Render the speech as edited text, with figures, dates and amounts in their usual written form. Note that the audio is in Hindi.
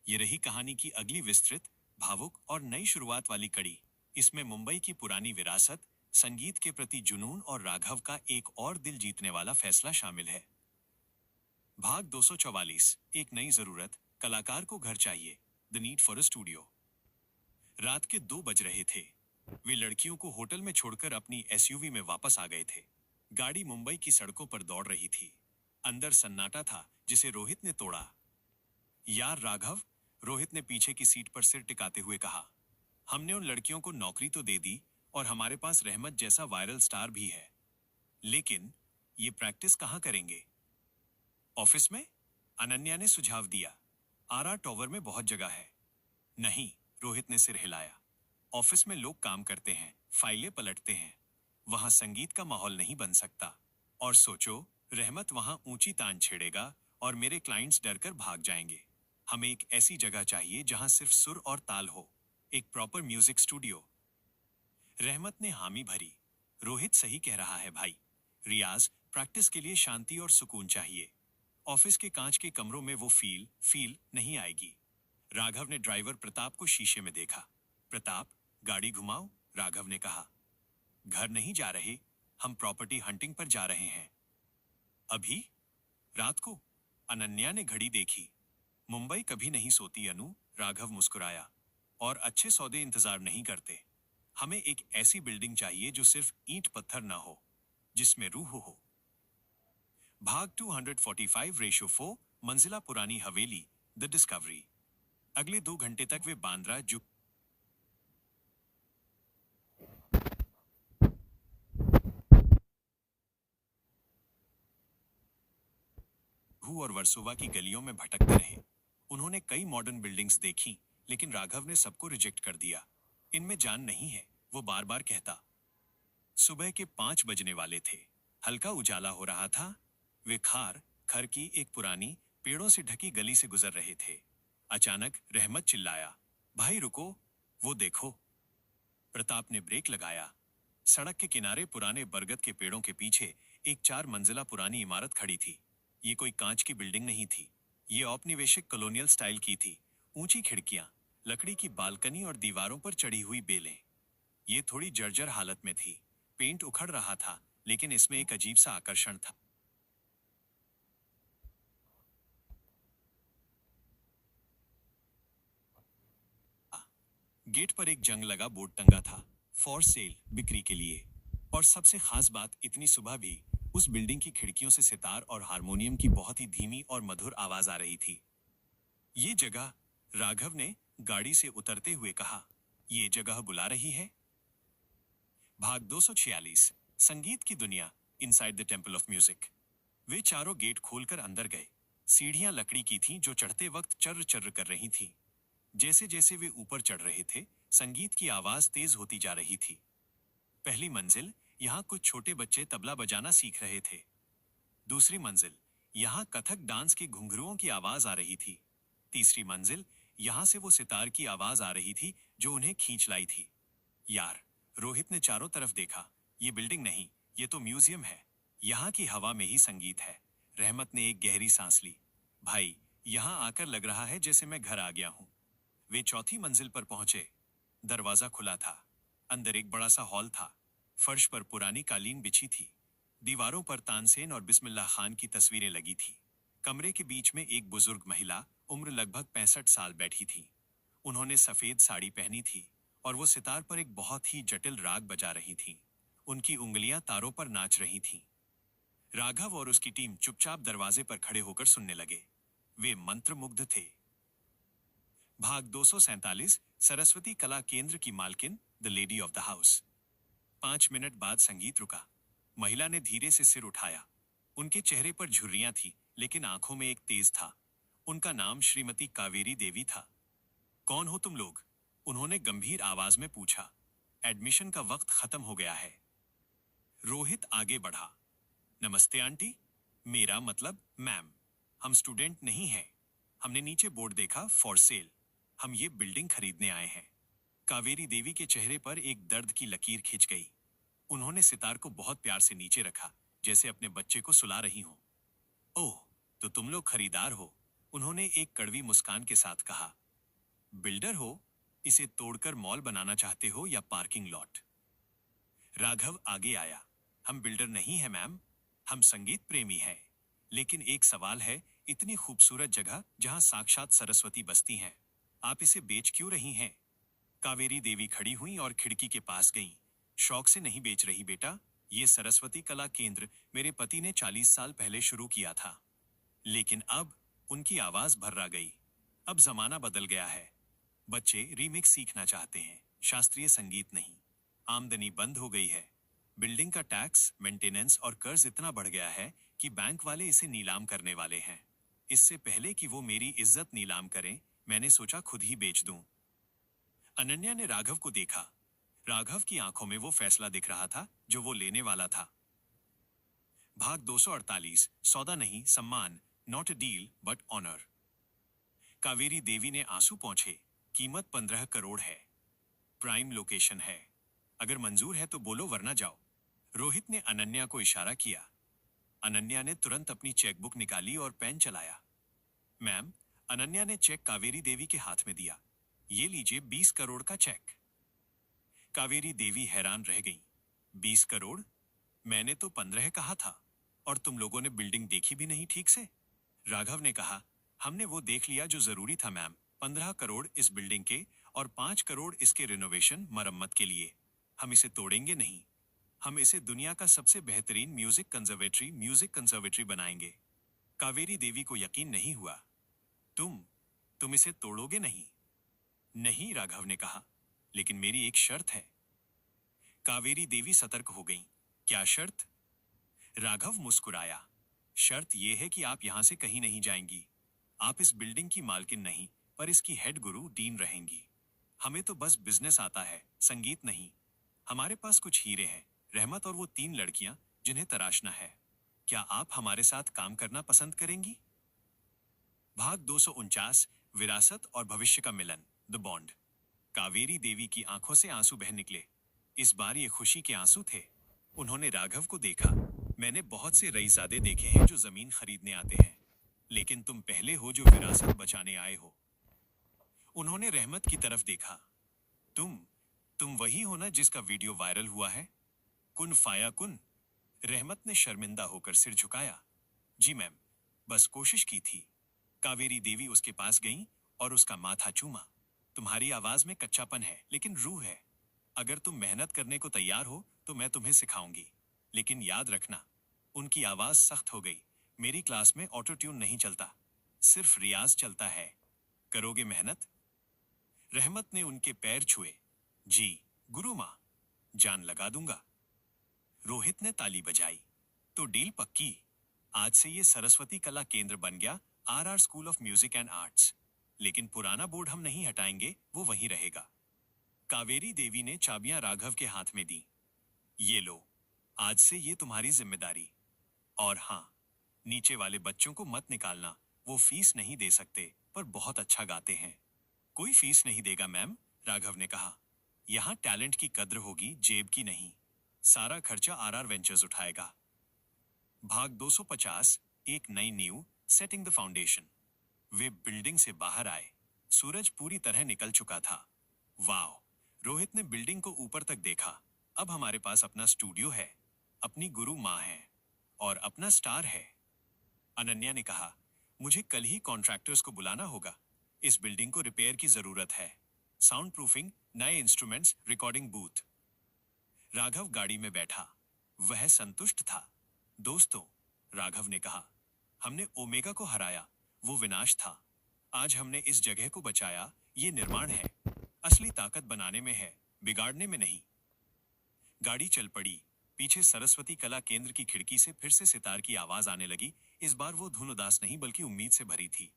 ये रही कहानी की अगली विस्तृत, भावुक और नई शुरुआत वाली कड़ी। इसमें मुंबई की पुरानी विरासत, संगीत के प्रति जुनून और राघव का एक और दिल जीतने वाला फैसला शामिल है। भाग 244, एक नई जरूरत, कलाकार को घर चाहिए, the need for a studio. रात के 2 बज रहे थे। वे लड़कियों को होटल में छोड़कर अपनी एसयूवी में वापस आ गए थे। गाड़ी मुंबई की सड़कों पर दौड़ रही थी। अंदर सन्नाटा था जिसे रोहित ने तोड़ा। यार राघव, रोहित ने पीछे की सीट पर सिर टिकाते हुए कहा, हमने उन लड़कियों को नौकरी तो दे दी और हमारे पास रहमत जैसा वायरल स्टार भी है, लेकिन ये प्रैक्टिस कहाँ करेंगे? ऑफिस में? अनन्या ने सुझाव दिया। आरा टॉवर में बहुत जगह है। नहीं, रोहित ने सिर हिलाया। ऑफिस में लोग काम करते हैं, फाइलें पलटते हैं। वहां संगीत का माहौल नहीं बन सकता। और सोचो, रहमत वहां ऊंची तान छेड़ेगा और मेरे क्लाइंट्स डरकर भाग जाएंगे। हमें एक ऐसी जगह चाहिए जहां सिर्फ सुर और ताल हो, एक प्रॉपर म्यूजिक स्टूडियो। रहमत ने हामी भरी। रोहित सही कह रहा है भाई। रियाज, प्रैक्टिस के लिए शांति और सुकून चाहिए। ऑफिस के कांच के कमरों में वो फील नहीं आएगी। राघव ने ड्राइवर प्रताप को शीशे में देखा। प्रताप, गाड़ी घुमाओ, राघव ने कहा। घर नहीं जा रहे, हम प्रॉपर्टी हंटिंग पर जा रहे हैं। अभी? रात को? अनन्या ने घड़ी देखी। मुंबई कभी नहीं सोती अनु, राघव मुस्कुराया। और अच्छे सौदे इंतजार नहीं करते। हमें एक ऐसी बिल्डिंग चाहिए जो सिर्फ ईंट पत्थर ना हो, जिसमें रूह हो। भाग 245/4, मंजिला पुरानी हवेली, द डिस्कवरी। अगले 2 घंटे तक वे बांद्रा जुहू और वर्सोवा की गलियों में भटकते रहे। उन्होंने कई मॉडर्न बिल्डिंग्स देखी, लेकिन राघव ने सबको रिजेक्ट कर दिया। इनमें जान नहीं है, वो बार बार कहता। सुबह के 5 बजने वाले थे। हल्का उजाला हो रहा था। वे खर की एक पुरानी, पेड़ों से ढकी गली से गुजर रहे थे। अचानक रहमत चिल्लाया, भाई रुको, वो देखो। प्रताप ने ब्रेक लगाया। सड़क के किनारे पुराने बरगद के पेड़ों के पीछे एक 4 मंजिला पुरानी इमारत खड़ी थी। ये कोई कांच की बिल्डिंग नहीं थी। ये औपनिवेशिक कॉलोनियल स्टाइल की थी। ऊंची खिड़कियां, लकड़ी की बालकनी और दीवारों पर चढ़ी हुई बेलें। ये थोड़ी जर्जर हालत में थी। पेंट उखड़ रहा था, लेकिन इसमें एक अजीब सा आकर्षण था। गेट पर एक जंग लगा बोर्ड टंगा था, फॉर सेल, बिक्री के लिए। और सबसे खास बात, इतनी सुबह भी उस बिल्डिंग की खिड़कियों से सितार और हारमोनियम की बहुत ही धीमी और मधुर आवाज आ रही थी। ये जगह, राघव ने गाड़ी से उतरते हुए कहा, ये जगह बुला रही है। भाग 246, संगीत की दुनिया, inside the temple of music. वे चारों गेट खोलकर अंदर गए। सीढ़ियां लकड़ी की थीं जो चढ़ते वक्त चर्र चर्र कर रही थीं। जैसे जैसे वे ऊपर चढ़ रहे थे, संगीत की आवाज तेज होती जा रही थी। पहली मंजिल, यहाँ कुछ छोटे बच्चे तबला बजाना सीख रहे थे। दूसरी मंजिल, यहाँ कथक डांस की घुंघरुओं की आवाज आ रही थी। तीसरी मंजिल, यहाँ से वो सितार की आवाज आ रही थी जो उन्हें खींच लाई थी। यार, रोहित ने चारों तरफ देखा। ये बिल्डिंग नहीं, ये तो म्यूजियम है। यहाँ की हवा में ही संगीत है। रहमत ने एक गहरी सांस ली। भाई, यहाँ आकर लग रहा है जैसे मैं घर आ गया हूँ। वे चौथी मंजिल पर पहुंचे। दरवाजा खुला था। अंदर एक बड़ा सा हॉल था। फर्श पर पुरानी कालीन बिछी थी। दीवारों पर तानसेन और बिस्मिल्लाह खान की तस्वीरें लगी थी। कमरे के बीच में एक बुजुर्ग महिला, उम्र लगभग 65 साल, बैठी थी। उन्होंने सफेद साड़ी पहनी थी और वो सितार पर एक बहुत ही जटिल राग बजा रही थी। उनकी उंगलियां तारों पर नाच रही थीं। राघव और उसकी टीम चुपचाप दरवाजे पर खड़े होकर सुनने लगे। वे मंत्रमुग्ध थे। भाग 247, सरस्वती कला केंद्र की मालकिन, the lady of the house. 5 minute बाद संगीत रुका। महिला ने धीरे से सिर उठाया। उनके चेहरे पर झुर्रियां थी, लेकिन आंखों में एक तेज था। उनका नाम श्रीमती कावेरी देवी था। कौन हो तुम लोग? उन्होंने गंभीर आवाज में पूछा। एडमिशन का वक्त खत्म हो गया है। रोहित आगे बढ़ा। नमस्ते आंटी। मेरा मतलब मैम। हम स्टूडेंट नहीं हैं। हमने नीचे बोर्ड देखा, फॉर सेल। हम ये बिल्डिंग खरीदने आए हैं। कावेरी देवी के चेहरे पर एक दर्द की लकीर खिंच गई। उन्होंने सितार को बहुत प्यार से नीचे रखा, जैसे अपने बच्चे को सुला रही हो। ओह, तो तुम लोग खरीदार हो। उन्होंने एक कड़वी मुस्कान के साथ कहा, बिल्डर हो, इसे तोड़कर मॉल बनाना चाहते हो या पार्किंग लॉट? राघव आगे आया, हम बिल्डर नहीं है मैम, हम संगीत प्रेमी हैं। लेकिन एक सवाल है, इतनी खूबसूरत जगह जहां साक्षात सरस्वती बसती हैं, आप इसे बेच क्यों रही हैं? कावेरी देवी खड़ी हुई और खिड़की के पास गईं। शौक से नहीं बेच रही बेटा, ये सरस्वती कला केंद्र मेरे पति ने 40 साल पहले शुरू किया था। लेकिन अब, उनकी आवाज भर्रा गई, अब जमाना बदल गया है। बच्चे रीमिक्स सीखना चाहते हैं, शास्त्रीय संगीत नहीं। आमदनी बंद हो गई है। बिल्डिंग का टैक्स, मेंटेनेंस और कर्ज इतना बढ़ गया है कि बैंक वाले इसे नीलाम करने वाले हैं। इससे पहले कि वो मेरी इज्जत नीलाम करें, मैंने सोचा खुद ही बेच दूं। अनन्या ने राघव को देखा। राघव की आंखों में वो फैसला दिख रहा था जो वो लेने वाला था। भाग 248, सौदा नहीं सम्मान, not a deal but honour. Kaveri Devi ने आंसू पोंछे, कीमत 15 करोड़ है। प्राइम लोकेशन है। अगर मंजूर है तो बोलो वरना जाओ। रोहित ने अनन्या को इशारा किया। अनन्या ने तुरंत अपनी चेकबुक निकाली और पेन चलाया। मैम, अनन्या ने चेक कावेरी देवी के हाथ में दिया। ये लीजिए 20 करोड़ का चेक। कावेरी देवी हैरान रह गई। 20 करोड़? मैंने तो 15 कहा था। और तुम लोगों ने बिल्डिंग देखी भी नहीं ठीक से? राघव ने कहा, हमने वो देख लिया जो जरूरी था मैम। 15 करोड़ इस बिल्डिंग के और 5 करोड़ इसके रिनोवेशन मरम्मत के लिए। हम इसे तोड़ेंगे नहीं। हम इसे दुनिया का सबसे बेहतरीन म्यूजिक कंजर्वेटरी बनाएंगे। कावेरी देवी को यकीन नहीं हुआ। तुम इसे तोड़ोगे नहीं? नहीं, राघव ने कहा, लेकिन मेरी एक शर्त है। कावेरी देवी सतर्क हो गईं। क्या शर्त? राघव मुस्कुराया। शर्त यह है कि आप यहां से कहीं नहीं जाएंगी। आप इस बिल्डिंग की मालकिन नहीं, पर इसकी हेड गुरु डीन रहेंगी। हमें तो बस बिजनेस आता है, संगीत नहीं। हमारे पास कुछ हीरे हैं, रहमत और वो 3 लड़कियां जिन्हें तराशना है। क्या आप हमारे साथ काम करना पसंद करेंगी? भाग 249, विरासत और भविष्य का मिलन, द बॉन्ड। कावेरी देवी की आंखों से आंसू बह निकले। इस बार ये खुशी के आंसू थे। उन्होंने राघव को देखा। मैंने बहुत से रईसादे देखे हैं जो जमीन खरीदने आते हैं, लेकिन तुम पहले हो जो विरासत बचाने आए हो। उन्होंने रहमत की तरफ देखा। तुम वही हो ना जिसका वीडियो वायरल हुआ है? कुन फाया कुन। रहमत ने शर्मिंदा होकर सिर झुकाया। जी मैम, बस कोशिश की थी। कावेरी देवी उसके पास गईं और उसका माथा चूमा। तुम्हारी आवाज में कच्चापन है, लेकिन रूह है। अगर तुम मेहनत करने को तैयार हो तो मैं तुम्हें सिखाऊंगी। लेकिन याद रखना। उनकी आवाज सख्त हो गई। मेरी क्लास में ऑटो ट्यून नहीं चलता, सिर्फ रियाज चलता है। करोगे मेहनत? रहमत ने उनके पैर छुए। जी गुरु माँ, जान लगा दूंगा। रोहित ने ताली बजाई। तो डील पक्की। आज से ये सरस्वती कला केंद्र बन गया, RR school of music and arts. लेकिन पुराना बोर्ड हम नहीं हटाएंगे, वो वहीं रहेगा। कावेरी देवी ने चाबियां राघव के हाथ में दी। ये लो, आज से ये तुम्हारी जिम्मेदारी। और हाँ, नीचे वाले बच्चों को मत निकालना, वो फीस नहीं दे सकते, पर बहुत अच्छा गाते हैं। कोई फीस नहीं देगा मैम, राघव ने कहा। यहाँ टैलेंट की कद्र होगी, जेब की नहीं। सारा खर्चा आरआर वेंचर्स उठाएगा। भाग 250, एक नई नींव, setting the foundation. Way building से बाहर आए। सूरज पूरी तरह निकल चुका था। वाह! रोहित ने बिल्डिंग को ऊपर तक देखा। अब हमारे पास अपना स्टूडियो है, अपनी गुरु माँ है और अपना स्टार है। अनन्या ने कहा, मुझे कल ही कॉन्ट्रैक्टर्स को बुलाना होगा। इस बिल्डिंग को रिपेयर की जरूरत है। साउंड प्रूफिंग, नए इंस्ट्रूमेंट्स, रिकॉर्डिंग बूथ। राघव गाड़ी में बैठा। वह संतुष्ट था। दोस्तों, राघव ने कहा, हमने ओमेगा को हराया, वो विनाश था। आज हमने इस जगह को बचाया, ये निर्माण है। असली ताकत बनाने में है, बिगाड़ने में नहीं। गाड़ी चल पड़ी। पीछे सरस्वती कला केंद्र की खिड़की से फिर से सितार की आवाज आने लगी। इस बार वो धुन उदास नहीं बल्कि उम्मीद से भरी थी।